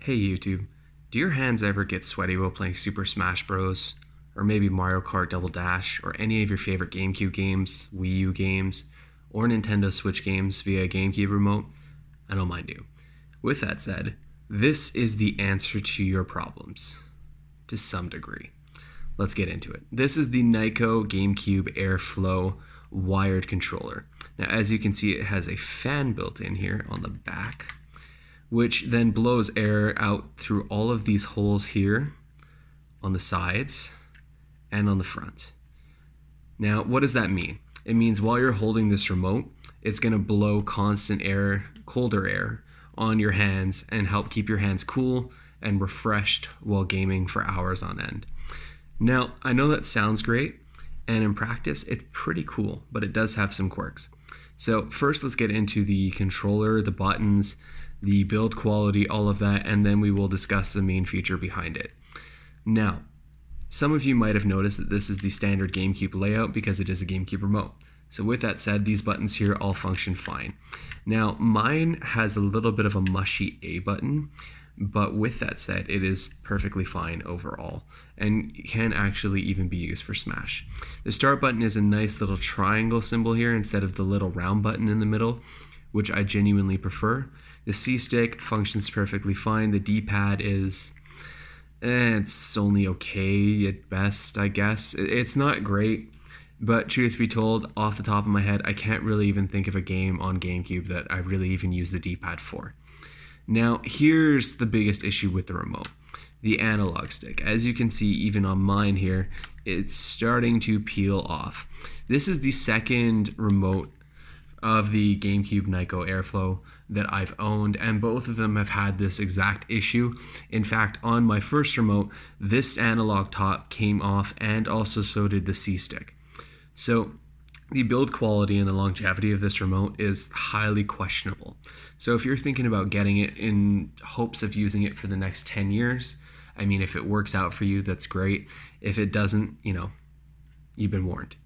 Hey YouTube, do your hands ever get sweaty while playing Super Smash Bros? Or maybe Mario Kart Double Dash, or any of your favorite Gamecube games, Wii U games, or Nintendo Switch games via a Gamecube remote? I know mine do. With that said, this is the answer to your problems, to some degree. Let's get into it. This is the Nyko Gamecube Airflo wired controller. Now, as you can see, it has a fan built in here on the back, which then blows air out through all of these holes here on the sides and on the front. Now, what does that mean? It means while you're holding this remote, it's going to blow constant air, colder air, on your hands and help keep your hands cool and refreshed while gaming for hours on end. Now, I know that sounds great, and in practice, it's pretty cool, but it does have some quirks. So first, let's get into the controller, the buttons, the build quality, all of that, and then we will discuss the main feature behind it. Now, some of you might have noticed that this is the standard GameCube layout because it is a GameCube remote. So with that said, these buttons here all function fine. Now, mine has a little bit of a mushy A button, but with that said, it is perfectly fine overall and can actually even be used for Smash. The start button is a nice little triangle symbol here instead of the little round button in the middle, which I genuinely prefer. The C-stick functions perfectly fine. The D-pad is, it's only okay at best, I guess. It's not great, but truth be told, off the top of my head, I can't really even think of a game on GameCube that I really even use the D-pad for. Now, here's the biggest issue with the remote, the analog stick. As you can see, even on mine here, it's starting to peel off. This is the second remote of the GameCube Nyko Airflo that I've owned, and both of them have had this exact issue. In fact, on my first remote, this analog top came off, and also so did the C-stick. So the build quality and the longevity of this remote is highly questionable. So if you're thinking about getting it in hopes of using it for the next 10 years, I mean, if it works out for you, that's great. If it doesn't, you've been warned.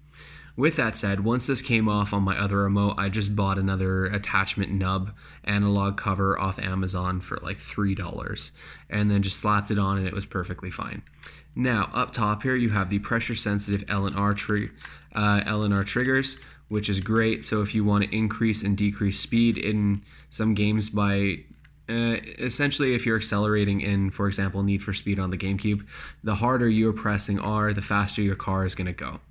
With that said, once this came off on my other remote, I just bought another attachment nub analog cover off Amazon for like $3 and then just slapped it on and it was perfectly fine. Now, up top here, you have the pressure sensitive L and R triggers, which is great. So if you want to increase and decrease speed in some games by essentially, if you're accelerating in, for example, Need for Speed on the GameCube, the harder you're pressing R, the faster your car is going to go.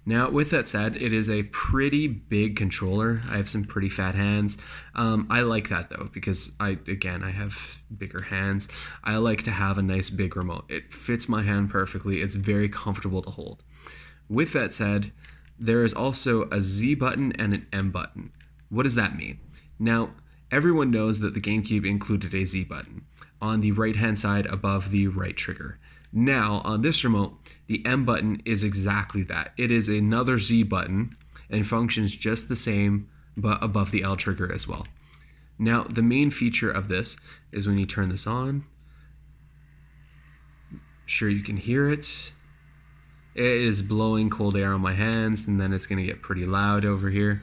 Now, with that said, it is a pretty big controller. I have some pretty fat hands. I like that, though, because I have bigger hands. I like to have a nice big remote. It fits my hand perfectly. It's very comfortable to hold. With that said, there is also a Z button and an M button. What does that mean? Now, everyone knows that the GameCube included a Z button on the right-hand side above the right trigger. Now, on this remote, the M button is exactly that. It is another Z button and functions just the same, but above the L trigger as well. Now, the main feature of this is when you turn this on, sure you can hear it. It is blowing cold air on my hands, and then it's going to get pretty loud over here.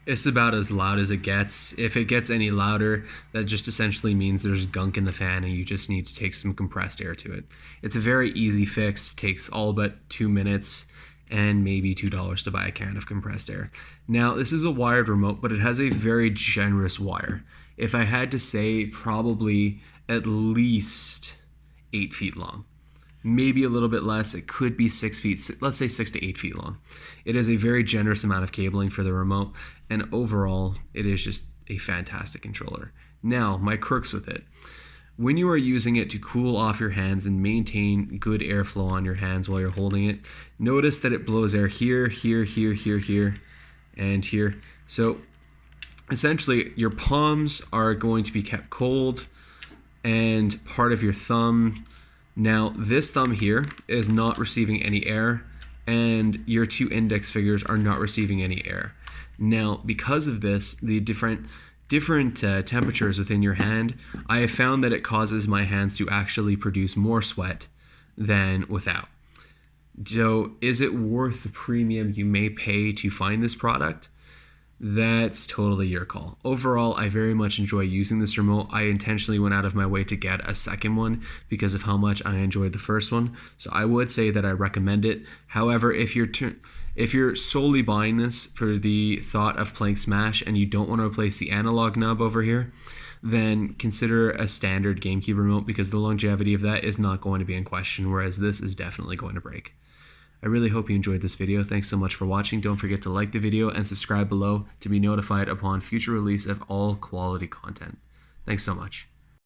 It's about as loud as it gets. If it gets any louder, that just essentially means there's gunk in the fan and you just need to take some compressed air to it. It's a very easy fix, takes all but 2 minutes and maybe $2 to buy a can of compressed air. Now, this is a wired remote, but it has a very generous wire. If I had to say, probably at least 8 feet long. Maybe a little bit less. It could be 6 feet, let's say 6 to 8 feet long. It is a very generous amount of cabling for the remote, and overall, it is just a fantastic controller. Now, my quirks with it. When you are using it to cool off your hands and maintain good airflow on your hands while you're holding it, notice that it blows air here, here, here, here, here, and here. So, essentially, your palms are going to be kept cold, and part of your thumb. Now, this thumb here is not receiving any air, and your 2 index fingers are not receiving any air. Now, because of this, the different temperatures within your hand, I have found that it causes my hands to actually produce more sweat than without. So, is it worth the premium you may pay to find this product? That's totally your call. Overall, I very much enjoy using this remote. I intentionally went out of my way to get a second one because of how much I enjoyed the first one. So I would say that I recommend it. However, if you're solely buying this for the thought of playing Smash and you don't want to replace the analog nub over here, then consider a standard GameCube remote because the longevity of that is not going to be in question, whereas this is definitely going to break. I really hope you enjoyed this video. Thanks so much for watching. Don't forget to like the video and subscribe below to be notified upon future release of all quality content. Thanks so much.